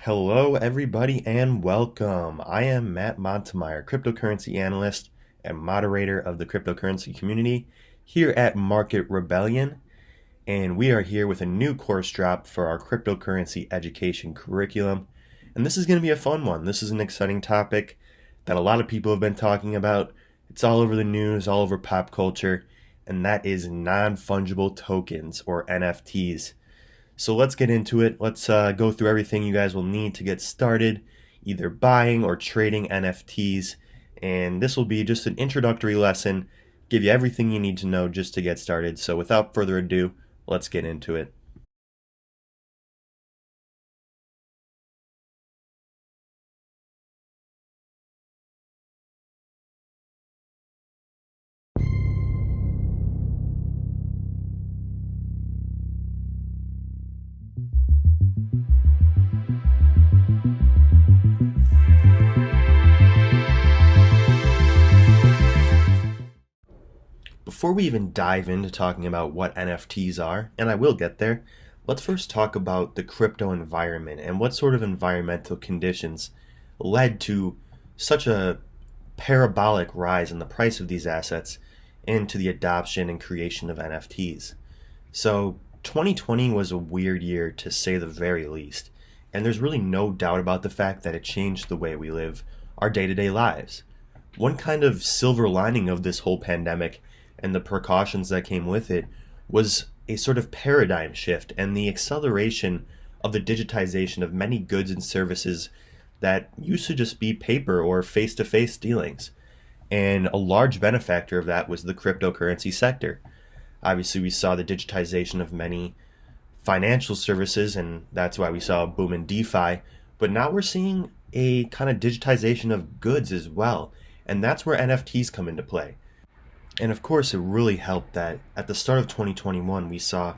Hello, everybody, and welcome. I am Matt Montemeyer, cryptocurrency analyst and moderator of the cryptocurrency community here at Market Rebellion. And we are here with a new course drop for our cryptocurrency education curriculum. And this is going to be a fun one. This is an exciting topic that a lot of people have been talking about. It's all over the news, all over pop culture, and that is non-fungible tokens or NFTs. So let's get into it. Let's go through everything you guys will need to get started, either buying or trading NFTs. And this will be just an introductory lesson, give you everything you need to know just to get started. So without further ado, let's get into it. Before we even dive into talking about what NFTs are, and I will get there, let's first talk about the crypto environment and what sort of environmental conditions led to such a parabolic rise in the price of these assets and to the adoption and creation of NFTs. So 2020 was a weird year to say the very least, and there's really no doubt about the fact that it changed the way we live our day-to-day lives. One kind of silver lining of this whole pandemic and the precautions that came with it was a sort of paradigm shift and the acceleration of the digitization of many goods and services that used to just be paper or face-to-face dealings. And a large benefactor of that was the cryptocurrency sector. Obviously, we saw the digitization of many financial services, and that's why we saw a boom in DeFi. But now we're seeing a kind of digitization of goods as well. And that's where NFTs come into play. And of course, it really helped that at the start of 2021, we saw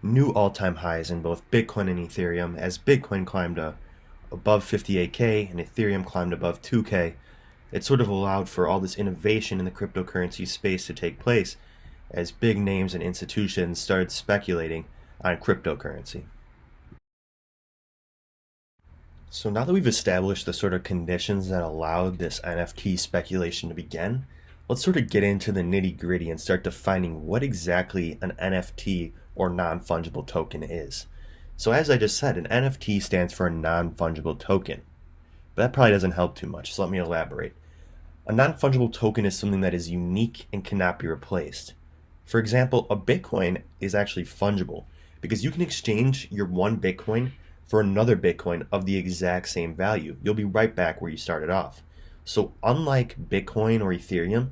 new all-time highs in both Bitcoin and Ethereum as Bitcoin climbed above 58K and Ethereum climbed above 2K. It sort of allowed for all this innovation in the cryptocurrency space to take place as big names and institutions started speculating on cryptocurrency. So now that we've established the sort of conditions that allowed this NFT speculation to begin, let's sort of get into the nitty-gritty and start defining what exactly an NFT or non-fungible token is. So as I just said, an NFT stands for a non-fungible token. But that probably doesn't help too much, so let me elaborate. A non-fungible token is something that is unique and cannot be replaced. For example, a Bitcoin is actually fungible because you can exchange your one Bitcoin for another Bitcoin of the exact same value. You'll be right back where you started off. So unlike Bitcoin or Ethereum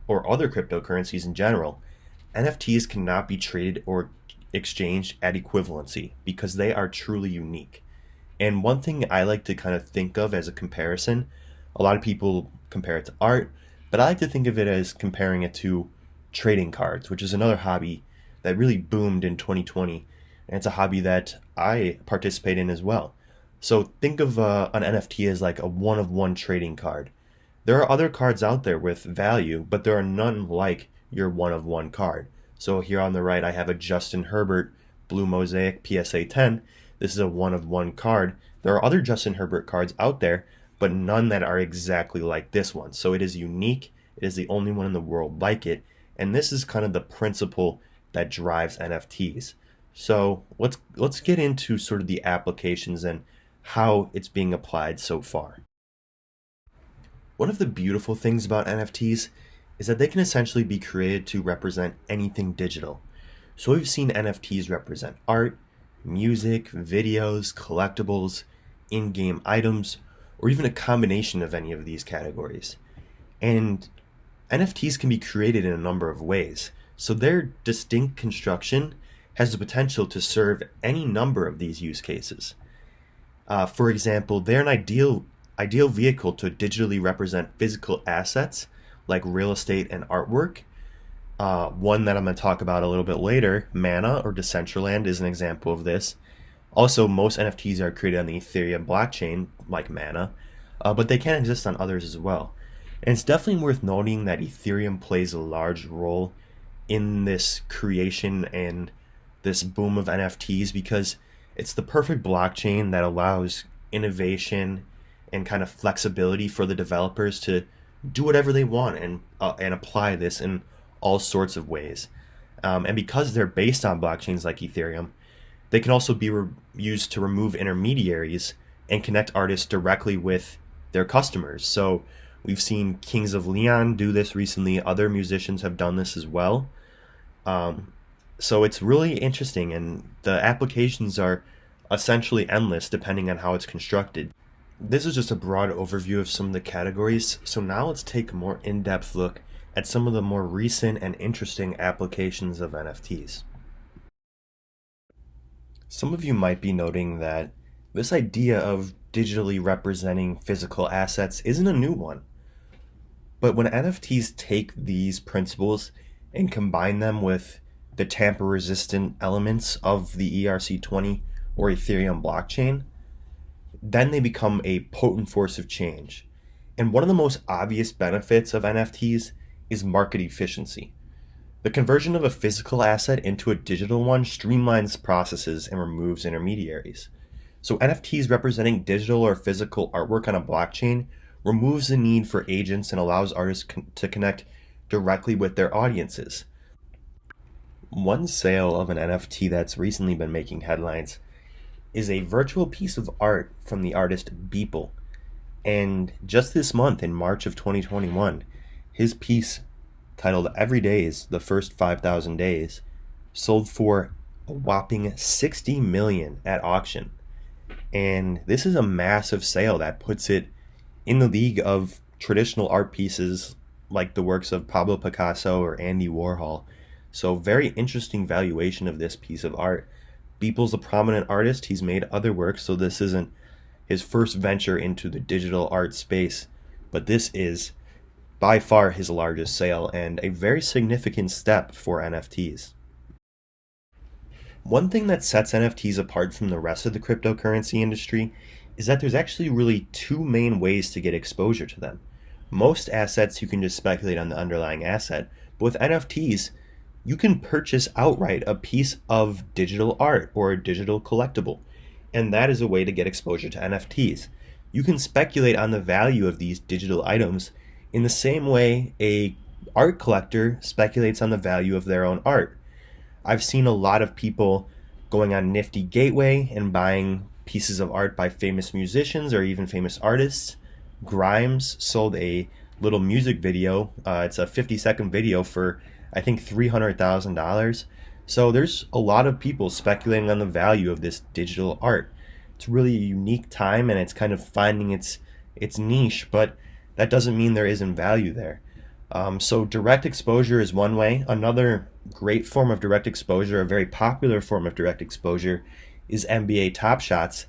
or other cryptocurrencies in general, NFTs cannot be traded or exchanged at equivalency because they are truly unique. And one thing I like to kind of think of as a comparison, a lot of people compare it to art, but I like to think of it as comparing it to trading cards, which is another hobby that really boomed in 2020. And it's a hobby that I participate in as well. So think of an NFT as like a one-of-one trading card. There are other cards out there with value, but there are none like your one-of-one card. So here on the right, I have a Justin Herbert Blue Mosaic PSA 10. This is a one-of-one card. There are other Justin Herbert cards out there, but none that are exactly like this one. So it is unique. It is the only one in the world like it. And this is kind of the principle that drives NFTs. So let's get into sort of the applications and how it's being applied so far. One of the beautiful things about NFTs is that they can essentially be created to represent anything digital. So we've seen NFTs represent art, music, videos, collectibles, in-game items, or even a combination of any of these categories. And NFTs can be created in a number of ways. So their distinct construction has the potential to serve any number of these use cases. For example, they're an ideal vehicle to digitally represent physical assets like real estate and artwork. One that I'm going to talk about a little bit later, Mana or Decentraland, is an example of this. Also, most NFTs are created on the Ethereum blockchain, like Mana, but they can exist on others as well. And it's definitely worth noting that Ethereum plays a large role in this creation and this boom of NFTs because it's the perfect blockchain that allows innovation and kind of flexibility for the developers to do whatever they want and apply this in all sorts of ways. And because they're based on blockchains like Ethereum, they can also be used to remove intermediaries and connect artists directly with their customers. So we've seen Kings of Leon do this recently. Other musicians have done this as well. So it's really interesting, and the applications are essentially endless depending on how it's constructed. This is just a broad overview of some of the categories. So now let's take a more in-depth look at some of the more recent and interesting applications of NFTs. Some of you might be noting that this idea of digitally representing physical assets isn't a new one. But when NFTs take these principles and combine them with the tamper-resistant elements of the ERC20 or Ethereum blockchain, then they become a potent force of change. And one of the most obvious benefits of NFTs is market efficiency. The conversion of a physical asset into a digital one streamlines processes and removes intermediaries. So NFTs representing digital or physical artwork on a blockchain removes the need for agents and allows artists to connect directly with their audiences. One sale of an NFT that's recently been making headlines is a virtual piece of art from the artist Beeple. And just this month, in March of 2021, his piece, titled Every Days, the First 5,000 Days, sold for a whopping $60 million at auction. And this is a massive sale that puts it in the league of traditional art pieces like the works of Pablo Picasso or Andy Warhol. So very interesting valuation of this piece of art. Beeple's a prominent artist. He's made other works, so this isn't his first venture into the digital art space, but this is by far his largest sale and a very significant step for NFTs. One thing that sets NFTs apart from the rest of the cryptocurrency industry is that there's actually really two main ways to get exposure to them. Most assets, you can just speculate on the underlying asset, but with NFTs, you can purchase outright a piece of digital art or a digital collectible, and that is a way to get exposure to NFTs. You can speculate on the value of these digital items in the same way a art collector speculates on the value of their own art. I've seen a lot of people going on Nifty Gateway and buying pieces of art by famous musicians or even famous artists. Grimes sold a little music video. It's a 50-second video for, I think, $300,000. So there's a lot of people speculating on the value of this digital art. It's really a unique time, and it's kind of finding its niche, but that doesn't mean there isn't value there. So direct exposure is one way. Another great form of direct exposure, a very popular form of direct exposure, is NBA Top Shots.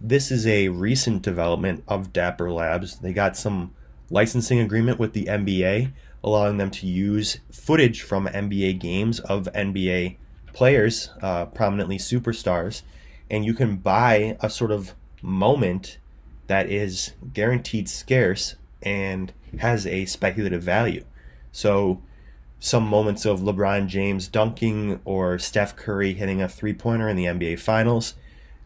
This is a recent development of Dapper Labs. They got some licensing agreement with the NBA, allowing them to use footage from NBA games of NBA players, prominently superstars, and you can buy a sort of moment that is guaranteed scarce and has a speculative value. So some moments of LeBron James dunking or Steph Curry hitting a three-pointer in the NBA Finals,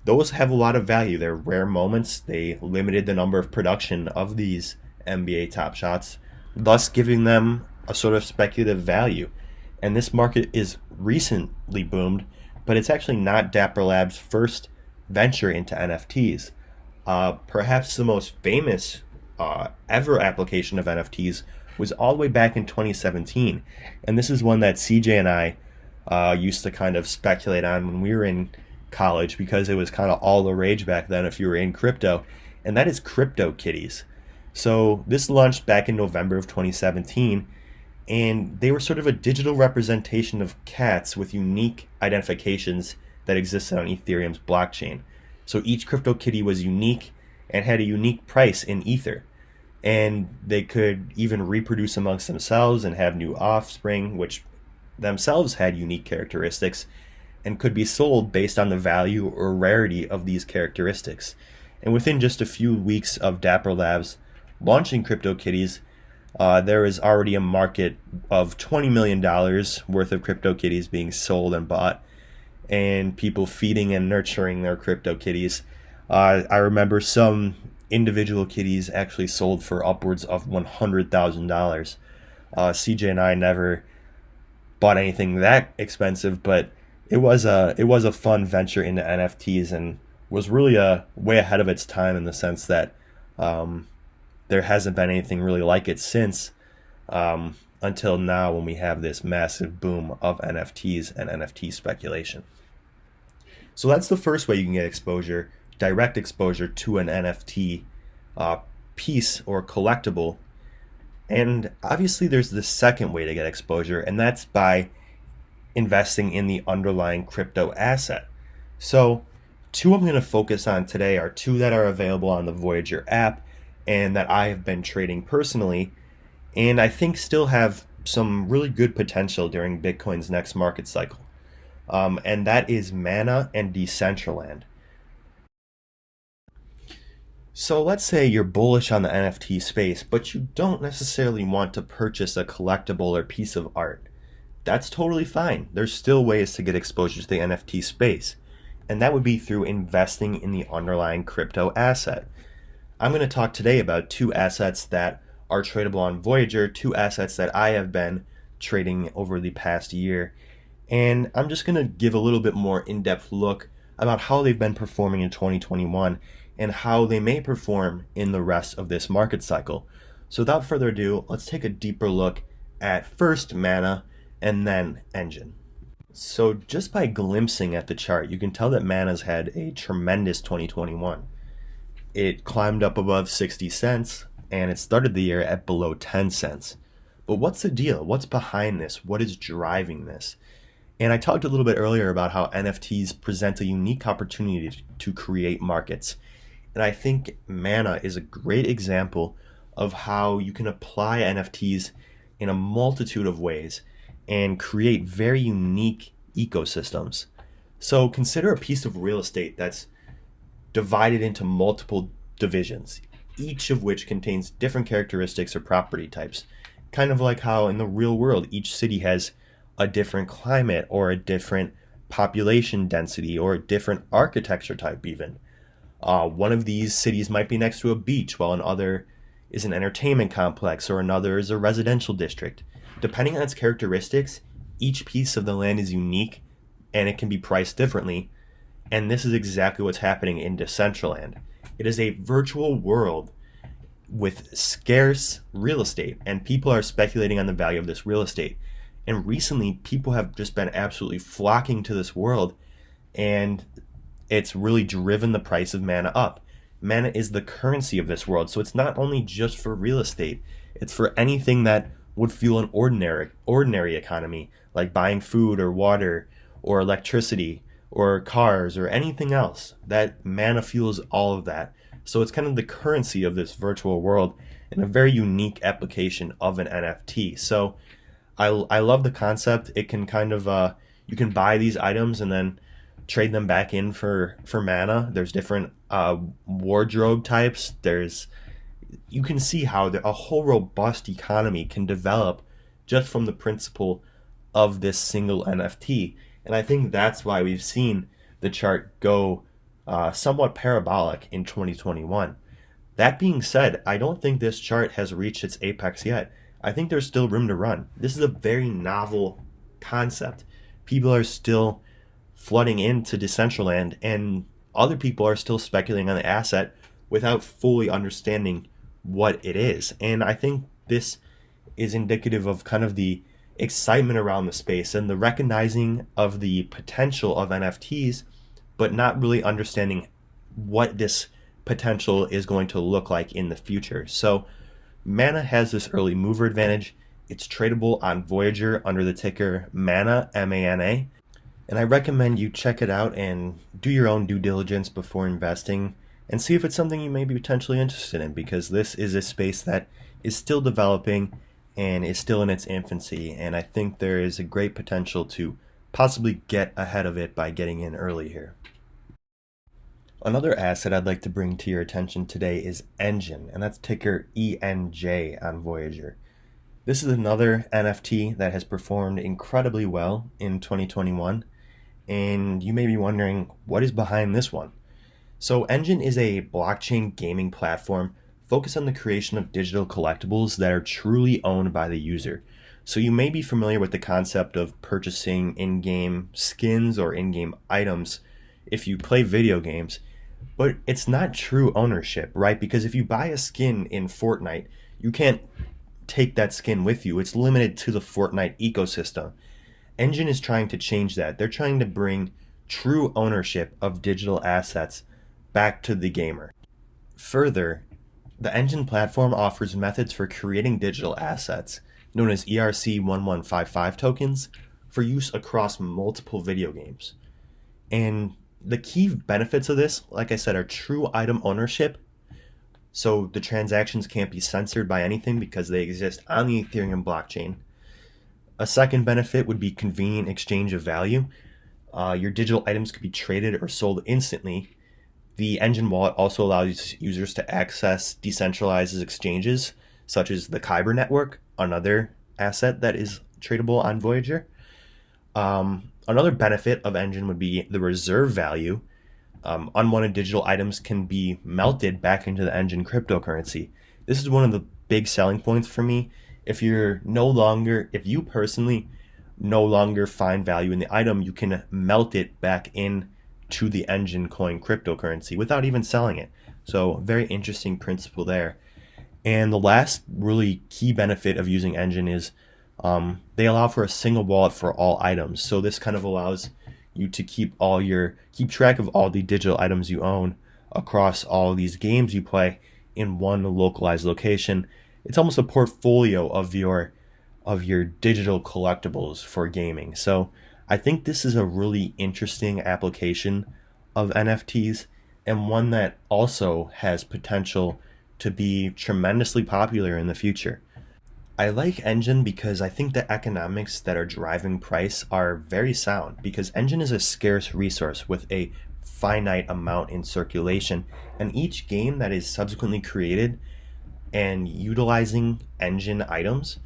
those have a lot of value. They're rare moments. They limited the number of production of these NBA Top Shots, thus giving them a sort of speculative value. And this market is recently boomed, but it's actually not Dapper Labs' first venture into NFTs. Perhaps the most famous ever application of NFTs was all the way back in 2017. And this is one that CJ and I used to kind of speculate on when we were in college, because it was kind of all the rage back then if you were in crypto, and that is Crypto Kitties. So this launched back in November of 2017, and they were sort of a digital representation of cats with unique identifications that existed on Ethereum's blockchain. So each Crypto Kitty was unique and had a unique price in Ether. And they could even reproduce amongst themselves and have new offspring, which themselves had unique characteristics and could be sold based on the value or rarity of these characteristics. And within just a few weeks of Dapper Labs launching Crypto Kitties, there is already a market of $20 million worth of Crypto Kitties being sold and bought, and people feeding and nurturing their Crypto Kitties. I remember some individual kitties actually sold for upwards of $100,000. CJ and I never bought anything that expensive, but it was a fun venture into NFTs and was really way ahead of its time in the sense that there hasn't been anything really like it since, until now when we have this massive boom of NFTs and NFT speculation. So that's the first way you can get exposure, direct exposure to an NFT piece or collectible. And obviously, there's the second way to get exposure, and that's by investing in the underlying crypto asset. So, two I'm going to focus on today are two that are available on the Voyager app and that I have been trading personally, and I think still have some really good potential during Bitcoin's next market cycle. And that is Mana and Decentraland. So let's say you're bullish on the NFT space, but you don't necessarily want to purchase a collectible or piece of art. That's totally fine. There's still ways to get exposure to the NFT space, and that would be through investing in the underlying crypto asset. I'm going to talk today about two assets that are tradable on Voyager, two assets that I have been trading over the past year, and I'm just going to give a little bit more in-depth look about how they've been performing in 2021 and how they may perform in the rest of this market cycle. So without further ado, let's take a deeper look at first Mana and then Engine. So just by glimpsing at the chart, you can tell that Mana's had a tremendous 2021. It climbed up above 60 cents and it started the year at below 10 cents. But what's the deal? What's behind this? What is driving this? And I talked a little bit earlier about how NFTs present a unique opportunity to create markets. And I think Mana is a great example of how you can apply NFTs in a multitude of ways and create very unique ecosystems. So consider a piece of real estate that's divided into multiple divisions, each of which contains different characteristics or property types. Kind of like how in the real world, each city has a different climate or a different population density or a different architecture type even. One of these cities might be next to a beach, while another is an entertainment complex or another is a residential district. Depending on its characteristics, each piece of the land is unique and it can be priced differently. And this is exactly what's happening in Decentraland. It is a virtual world with scarce real estate, and people are speculating on the value of this real estate. And recently, people have just been absolutely flocking to this world, and it's really driven the price of Mana up. Mana is the currency of this world, so it's not only just for real estate, it's for anything that would fuel an ordinary economy, like buying food or water or electricity or cars or anything else. That Mana fuels all of that. So it's kind of the currency of this virtual world and a very unique application of an NFT. So I love the concept. It can kind of, you can buy these items and then trade them back in for Mana. There's different wardrobe types. You can see how a whole robust economy can develop just from the principle of this single NFT. And I think that's why we've seen the chart go somewhat parabolic in 2021. That being said, I don't think this chart has reached its apex yet. I think there's still room to run. This is a very novel concept. People are still flooding into Decentraland, and other people are still speculating on the asset without fully understanding what it is. And I think this is indicative of kind of the excitement around the space and the recognizing of the potential of NFTs, but not really understanding what this potential is going to look like in the future. So Mana has this early mover advantage. It's tradable on Voyager under the ticker Mana, M-A-N-A. And I recommend you check it out and do your own due diligence before investing and see if it's something you may be potentially interested in, because this is a space that is still developing and is still in its infancy, and I think there is a great potential to possibly get ahead of it by getting in early here. Another asset I'd like to bring to your attention today is Engine, and that's ticker ENJ on Voyager. This is another NFT that has performed incredibly well in 2021, and you may be wondering what is behind this one. So Engine is a blockchain gaming platform focused on the creation of digital collectibles that are truly owned by the user. So you may be familiar with the concept of purchasing in-game skins or in-game items if you play video games, but it's not true ownership, right? Because if you buy a skin in Fortnite, you can't take that skin with you. It's limited to the Fortnite ecosystem. Engine is trying to change that. They're trying to bring true ownership of digital assets back to the gamer. Further, the Engine platform offers methods for creating digital assets, known as ERC1155 tokens, for use across multiple video games. And the key benefits of this, like I said, are true item ownership. So the transactions can't be censored by anything because they exist on the Ethereum blockchain. A second benefit would be convenient exchange of value. Your digital items could be traded or sold instantly. The Engine wallet also allows users to access decentralized exchanges, such as the Kyber network, another asset that is tradable on Voyager. Another benefit of Engine would be the reserve value. Unwanted digital items can be melted back into the Engine cryptocurrency. This is one of the big selling points for me. If you personally no longer find value in the item, you can melt it back in to the Engine coin cryptocurrency without even selling it. So very interesting principle there. And the last really key benefit of using Engine is they allow for a single wallet for all items. So this kind of allows you to keep track of all the digital items you own across all these games you play in one localized location. It's almost a portfolio of your digital collectibles for gaming. So I think this is a really interesting application of NFTs, and one that also has potential to be tremendously popular in the future. I like Engine because I think the economics that are driving price are very sound, because Engine is a scarce resource with a finite amount in circulation, and each game that is subsequently created and utilizing Engine items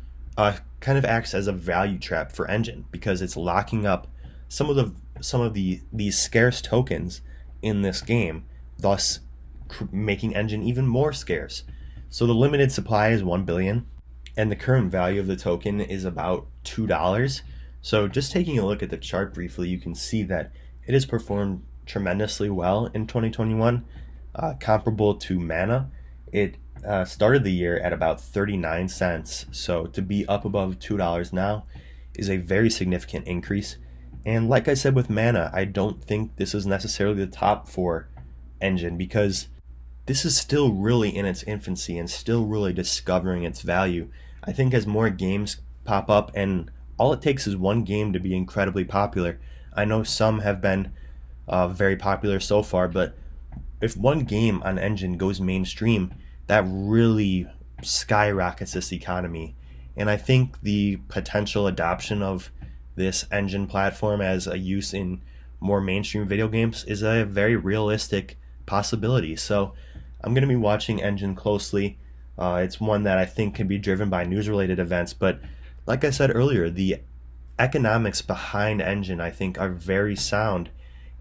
kind of acts as a value trap for Engine, because it's locking up some of these scarce tokens in this game, thus making Engine even more scarce. So the limited supply is 1 billion, and the current value of the token is about $2. So just taking a look at the chart briefly, you can see that it has performed tremendously well in 2021, comparable to Mana. It started the year at about 39 cents, so to be up above $2 now is a very significant increase. And like I said with Mana, I don't think this is necessarily the top for Engine, because this is still really in its infancy and still really discovering its value. I think as more games pop up, and all it takes is one game to be incredibly popular. I know some have been very popular so far, but if one game on Engine goes mainstream, that really skyrockets this economy. And I think the potential adoption of this Engine platform as a use in more mainstream video games is a very realistic possibility. So I'm going to be watching Engine closely. It's one that I think can be driven by news-related events, but like I said earlier, the economics behind Engine I think are very sound,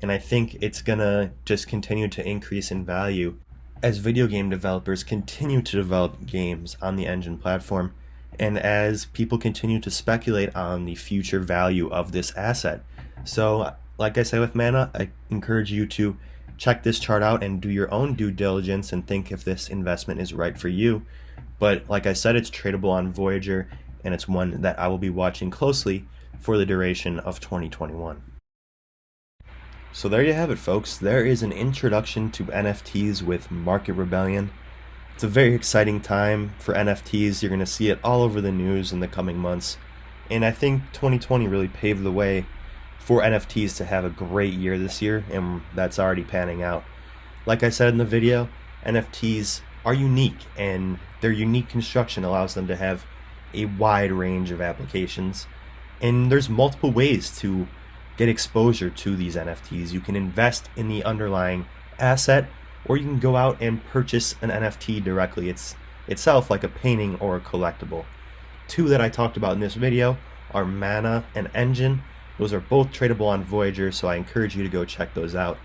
and I think it's going to just continue to increase in value as video game developers continue to develop games on the Engine platform, and as people continue to speculate on the future value of this asset. So like I said with Mana, I encourage you to check this chart out and do your own due diligence and think if this investment is right for you. But like I said, it's tradable on Voyager, and it's one that I will be watching closely for the duration of 2021. So there you have it, folks. There is an introduction to NFTs with Market Rebellion. It's a very exciting time for NFTs. You're going to see it all over the news in the coming months. And I think 2020 really paved the way for NFTs to have a great year this year, and that's already panning out. Like I said in the video, NFTs are unique, and their unique construction allows them to have a wide range of applications. And there's multiple ways to get exposure to these NFTs. You can invest in the underlying asset, or you can go out and purchase an NFT directly itself, like a painting or a collectible. Two that I talked about in this video are Mana and Engine. Those are both tradable on Voyager, so I encourage you to go check those out.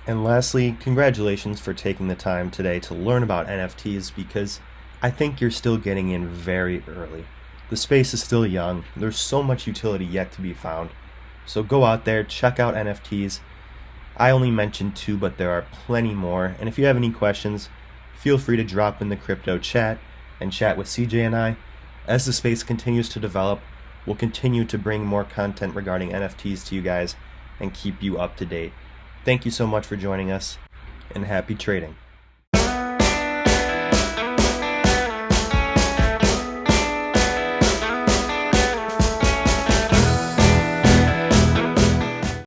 And lastly, congratulations for taking the time today to learn about NFTs, because I think you're still getting in very early. The space is still young. There's so much utility yet to be found. So go out there, check out NFTs. I only mentioned 2, but there are plenty more. And if you have any questions, feel free to drop in the crypto chat and chat with CJ and I. As the space continues to develop, we'll continue to bring more content regarding NFTs to you guys and keep you up to date. Thank you so much for joining us, and happy trading.